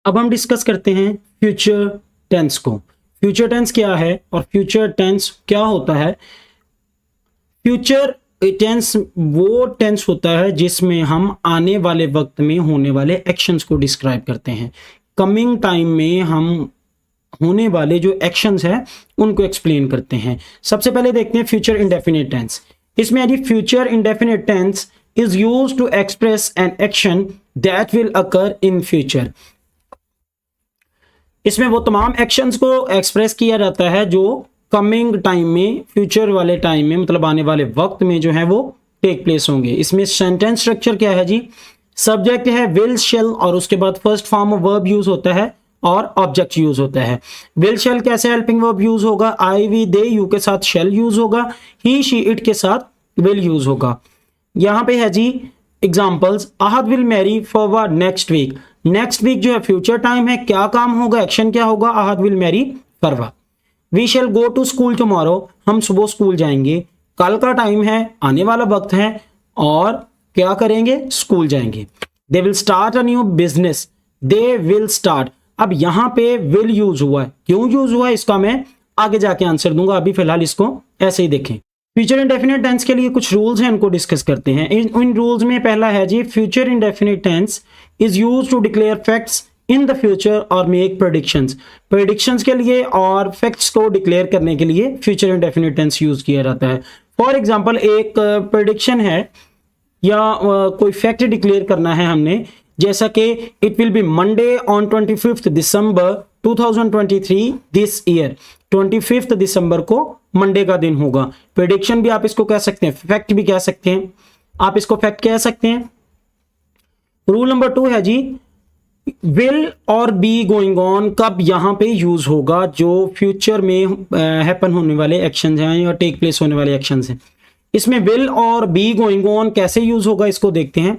अब हम डिस्कस करते हैं फ्यूचर टेंस को। फ्यूचर टेंस क्या है और फ्यूचर टेंस क्या होता है? फ्यूचर टेंस वो टेंस होता है जिसमें हम आने वाले वक्त में होने वाले एक्शंस को डिस्क्राइब करते हैं। कमिंग टाइम में हम होने वाले जो एक्शंस हैं उनको एक्सप्लेन करते हैं। सबसे पहले देखते हैं फ्यूचर इंडेफिनिट टेंस। इसमें यदि future indefinite tense is used to express an action that will occur in future. इसमें वो तमाम एक्शंस को एक्सप्रेस किया जाता है जो कमिंग टाइम में, फ्यूचर वाले टाइम में, मतलब आने वाले वक्त में जो है वो टेक प्लेस होंगे। इसमें सेंटेंस स्ट्रक्चर क्या है जी? सब्जेक्ट है विल शेल और उसके बाद first form of verb use होता है और ऑब्जेक्ट यूज होता है। विल शेल कैसे हेल्पिंग वर्ब यूज होगा? आई वी दे यू के साथ शेल यूज होगा, ही शी इट के साथ विल यूज होगा। यहां पे है जी examples, Ahad will marry for next week. Next week जो है फ्यूचर टाइम है, क्या काम होगा, एक्शन क्या होगा? Ahad will marry Farwa. We shall go to school tomorrow, हम सुबह स्कूल जाएंगे। कल का टाइम है, आने वाला वक्त है और क्या करेंगे? स्कूल जाएंगे। They will start a new business, they will start. अब यहां पे विल यूज हुआ है, क्यों यूज हुआ है इसका मैं आगे जाके आंसर दूंगा, अभी फिलहाल इसको ऐसे ही देखें। फ्यूचर इंडेफिनिट टेंस के लिए कुछ रूल्स हैं, उनको डिस्कस करते हैं। इन रूल्स में पहला है जी, future indefinite tense is used to declare facts in the future और मेक प्रेडिक्शंस। प्रेडिक्शंस के लिए और फैक्ट्स को डिक्लेयर करने के लिए फ्यूचर इंडेफिनिट टेंस यूज किया जाता है। फॉर एग्जांपल, एक प्रेडिक्शन है या कोई फैक्ट डिक्लेयर करना है हमने, जैसा कि it will be Monday on 25 December 2023 this year. 25 दिसंबर को मंडे का दिन होगा। प्रेडिक्शन भी आप इसको कह सकते हैं, फैक्ट भी कह सकते हैं। आप इसको फैक्ट कह सकते हैं। रूल नंबर 2 है जी, विल और बी गोइंग ऑन कब यहां पे यूज होगा? जो फ्यूचर में हैपन होने वाले एक्शंस हैं या टेक प्लेस होने वाले एक्शंस हैं। इसमें विल और बी गोइंग ऑन कैसे यूज होगा इसको देखते हैं।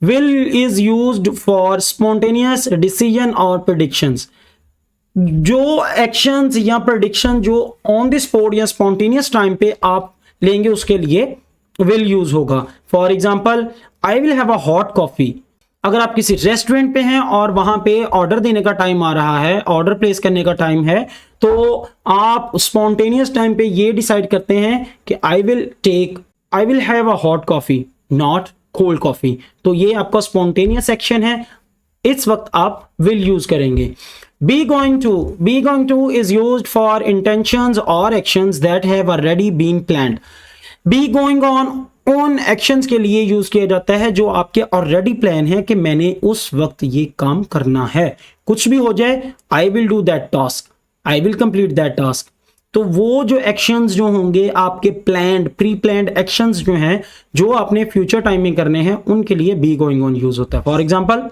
Will is used for spontaneous decision और प्रेडिक्शंस। जो एक्शंस या प्रेडिक्शन जो ऑन द स्पॉट या स्पॉन्टेनियस टाइम पे आप लेंगे उसके लिए विल यूज होगा। For example, I will have a hot coffee. अगर आप किसी रेस्टोरेंट पे हैं और वहां पे ऑर्डर देने का टाइम आ रहा है, ऑर्डर प्लेस करने का टाइम है, तो आप स्पॉन्टेनियस टाइम पे ये डिसाइड करते हैं कि I will have a hot coffee, not cold coffee. तो ये आपका स्पॉन्टेनियस एक्शन है, इस वक्त आप विल यूज करेंगे। Be going to is used for intentions or actions that have already been planned. Be going on actions के लिए यूज किया जाता है जो आपके ऑलरेडी प्लान है कि मैंने उस वक्त ये काम करना है। कुछ भी हो जाए, I will do that task, I will complete that task। तो वो जो एक्शंस जो होंगे आपके प्लान्ड, प्री प्लान्ड एक्शंस जो हैं, जो आपने फ्यूचर टाइम में करने हैं, उनके लिए बी गोइंग ऑन यूज होता है। For example,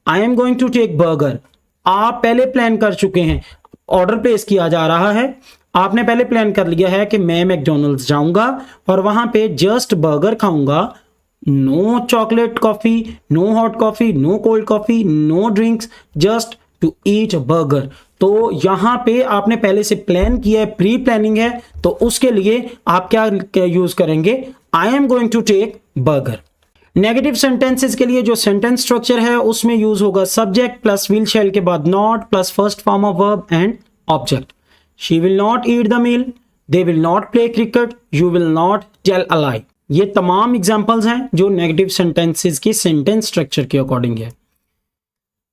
I am going to take burger. आप पहले प्लान कर चुके हैं, ऑर्डर प्लेस किया जा रहा है, आपने पहले प्लान कर लिया है कि मैं मैकडॉनल्ड्स जाऊंगा और वहां पे जस्ट बर्गर खाऊंगा। No chocolate coffee, no hot coffee, no cold coffee, no drinks, just to eat burger. तो यहां पे आपने पहले से प्लान किया है, प्री प्लानिंग है, तो उसके लिए आप क्या यूज करेंगे? I am going to take burger. Negative sentences के लिए जो सेंटेंस स्ट्रक्चर है उसमें यूज होगा सब्जेक्ट प्लस विल शेल के बाद not plus first form of verb and object. She will not eat the meal, they will not play cricket, you will not tell a lie. ये तमाम examples हैं जो negative sentences की sentence structure के according है।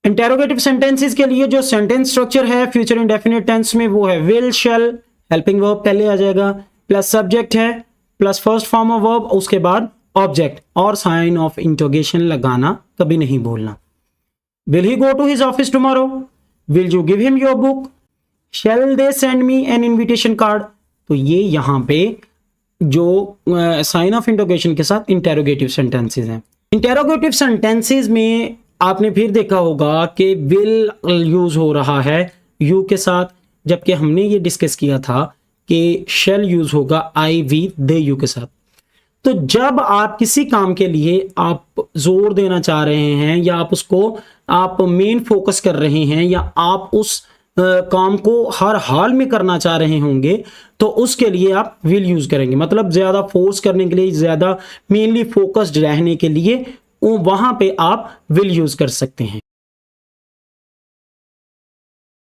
Interrogative sentences के लिए जो सेंटेंस स्ट्रक्चर है फ्यूचर इंडेफिनिट टेंस में वो है विल शेल, हेल्पिंग वर्ब पहले आ जाएगा, प्लस सब्जेक्ट है, plus first form of verb, उसके बाद ऑब्जेक्ट और साइन ऑफ इंटरोगेशन लगाना कभी नहीं भूलना। Will he go to his office tomorrow, will you give him your book, shall they send me an invitation card. तो ये यहां पे जो साइन ऑफ इंटरोगेशन के साथ इंटेरोगेटिव सेंटेंसेस हैं। इंटेरोगेटिव सेंटेंसेस में आपने फिर देखा होगा कि विल यूज हो रहा है यू के साथ, जबकि हमने ये डिस्कस किया था कि शैल यूज होगा आई वी दे यू के साथ। तो जब आप किसी काम के लिए आप जोर देना चाह रहे हैं या आप उसको आप मेन फोकस कर रहे हैं या आप उस काम को हर हाल में करना चाह रहे होंगे, तो उसके लिए आप विल यूज करेंगे। मतलब ज्यादा फोर्स करने के लिए, ज्यादा मेनली फोकस्ड रहने के लिए वहां पे आप विल यूज कर सकते हैं।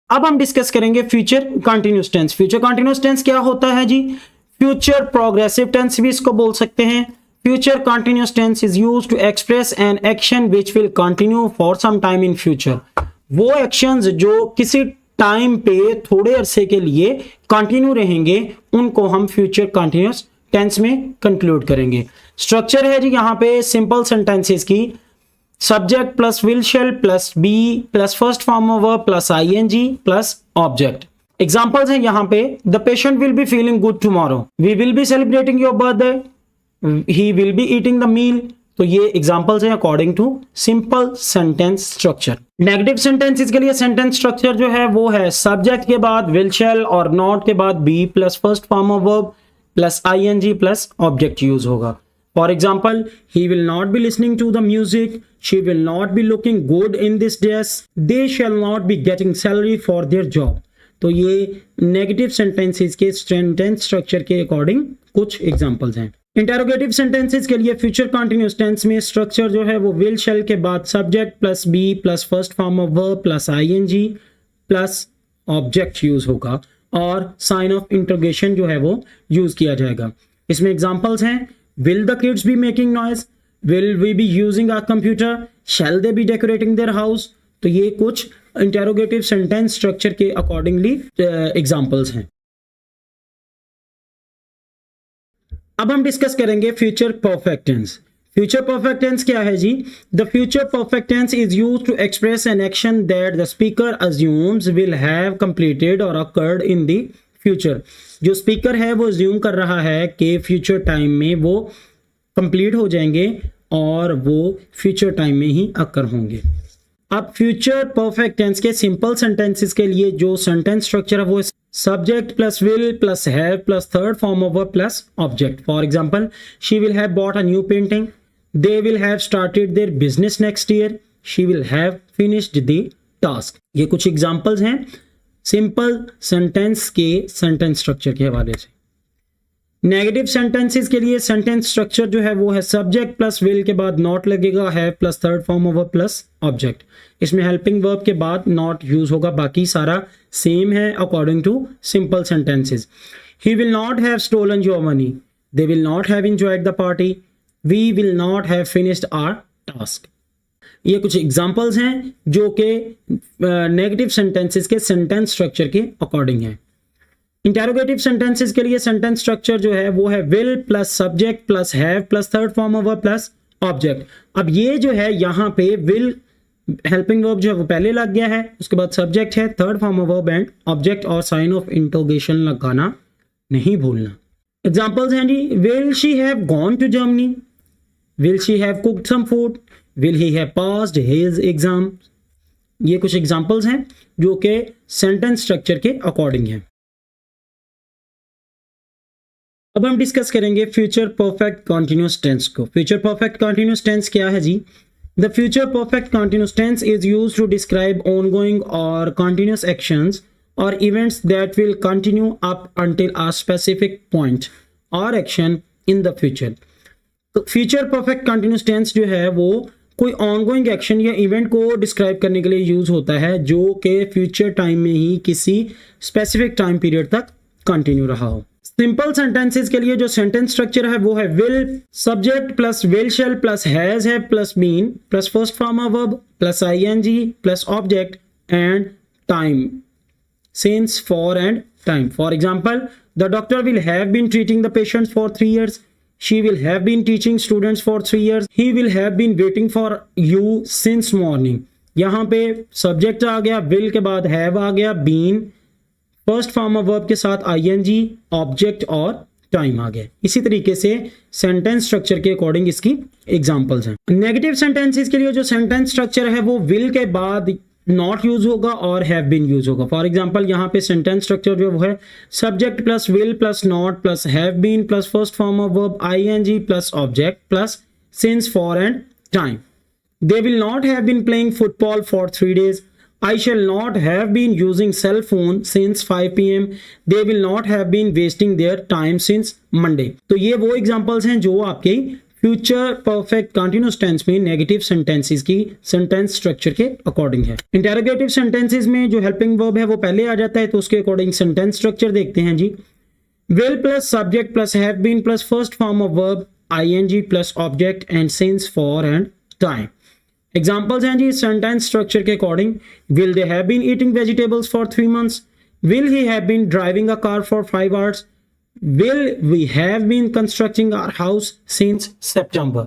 अब हम डिस्कस करेंगे future continuous tense. Future continuous tense क्या होता है जी? फ्यूचर प्रोग्रेसिव टेंस भी इसको बोल सकते हैं। Future continuous tense is used to express an action which will continue for some time in future. वो एक्शंस जो किसी टाइम पे थोड़े अरसे के लिए कंटिन्यू रहेंगे उनको हम फ्यूचर कंटिन्यूस टेंस में कंक्लूड करेंगे। स्ट्रक्चर है जी यहाँ पे सिंपल सेंटेंसेस की, subject plus will shall plus be plus first form of verb plus ING plus object. Examples हैं यहाँ पे, the patient will be feeling good tomorrow, we will be celebrating your birthday, he will be eating the meal. तो ये examples हैं according to simple sentence structure. Negative sentences के लिए sentence structure जो है वो है सब्जेक्ट के बाद विल शैल और नॉट के बाद be plus first form of verb plus ING plus object use होगा। For example, he will not be listening to the music, she will not be looking good in this dress, they shall not be getting salary for their job. तो ये negative sentences के sentence structure के according कुछ examples हैं। Interrogative sentences के लिए future continuous tense में structure जो है वो विल शैल के बाद subject plus be plus first form of verb plus ING plus object use होगा और साइन ऑफ इंटरोगेशन जो है वो यूज किया जाएगा। इसमें एग्जांपल्स हैं, will the kids be making noise, will we be using our computer, shall they be decorating their house. तो ये कुछ इंटेरोगेटिव सेंटेंस स्ट्रक्चर के अकॉर्डिंगली एग्जांपल्स हैं। अब हम डिस्कस करेंगे future perfect tense. Future perfect tense क्या है जी? The future perfect tense is used to express an action that the speaker assumes will have completed और अकर्ड इन द फ्यूचर। जो स्पीकर है वो अज्यूम कर रहा है कि फ्यूचर टाइम में वो कंप्लीट हो जाएंगे और वो फ्यूचर टाइम में ही अकर होंगे। अब फ्यूचर परफेक्ट टेंस के सिंपल सेंटेंसेस के लिए जो सेंटेंस स्ट्रक्चर है वो subject plus will plus have plus third form of verb plus object. For example, she will have bought a new painting, they will have started their business next year, she will have finished the task. ये कुछ examples हैं simple sentence के sentence structure के हवाले से। Negative sentences के लिए sentence structure जो है वो है सब्जेक्ट प्लस विल के बाद नॉट लगेगा, have plus third form of verb plus object. इसमें हेल्पिंग वर्ब के बाद नॉट यूज होगा, बाकी सारा सेम है according to simple sentences. He will not have stolen your money, they will not have enjoyed the party, we will not have finished our task. ये कुछ examples हैं जो कि नेगेटिव सेंटेंसेस के सेंटेंस स्ट्रक्चर के according है। Interrogative sentences के लिए सेंटेंस स्ट्रक्चर जो है वो है will plus subject plus have plus third form of verb plus object. अब ये जो है यहाँ पे विल हेल्पिंग वर्ब जो है वो पहले लग गया है, उसके बाद सब्जेक्ट है, third form of verb and object और साइन ऑफ इंटरोगेशन लगाना नहीं भूलना। एग्जांपल्स हैं जी, will she have gone to Germany, will she have cooked some food, will he have passed his exam. ये कुछ एग्जांपल्स हैं जो कि सेंटेंस स्ट्रक्चर के अकॉर्डिंग है। अब हम डिस्कस करेंगे फ्यूचर परफेक्ट कंटिन्यूअस टेंस को। फ्यूचर परफेक्ट कंटिन्यूअस टेंस क्या है जी? The future perfect continuous tense is used to describe ongoing और continuous actions or events that will continue up until a specific point or action in the future। तो future perfect continuous tense जो है वो कोई ongoing action या event को describe करने के लिए यूज होता है जो कि फ्यूचर टाइम में ही किसी स्पेसिफिक टाइम पीरियड तक कंटिन्यू रहा हो। सिंपल सेंटेंसेस के लिए जो सेंटेंस स्ट्रक्चर है वो है will subject plus will shall plus has है plus been plus first form of verb plus ING plus object and time since, for and time। For example, the doctor will have been treating the patients for 3 years, she will have been teaching students for 3 years, he will have been waiting for you since morning। यहाँ पे subject आ गया, will के बाद have आ गया, been first form of verb के साथ ing, object और time आ गया। इसी तरीके से सेंटेंस स्ट्रक्चर के अकॉर्डिंग इसकी एग्जांपल्स हैं। नेगेटिव सेंटेंसेस के लिए जो सेंटेंस स्ट्रक्चर है वो will के बाद नॉट यूज होगा और हैव बीन यूज होगा। फॉर एग्जांपल यहाँ पे सेंटेंस स्ट्रक्चर जो है subject plus will plus not plus have been plus first form of verb ING plus object plus since, for and time. They will not have been playing football for 3 days, I shall not have been using cell phone since 5 PM, they will not have been wasting their time since Monday. तो ये वो examples हैं जो आपके future perfect continuous tense में negative sentences की sentence structure के according है। इंटेरोगेटिव सेंटेंसेस में जो हेल्पिंग वर्ब है वो पहले आ जाता है, तो उसके अकॉर्डिंग सेंटेंस स्ट्रक्चर देखते हैं जी। Will plus subject plus have been plus first form of verb ing plus object and since for and time. Examples हैं जी सेंटेंस स्ट्रक्चर के according. Will they have been eating vegetables for 3 months? Will he have been driving a car for 5 hours? Will we have been constructing our house since September?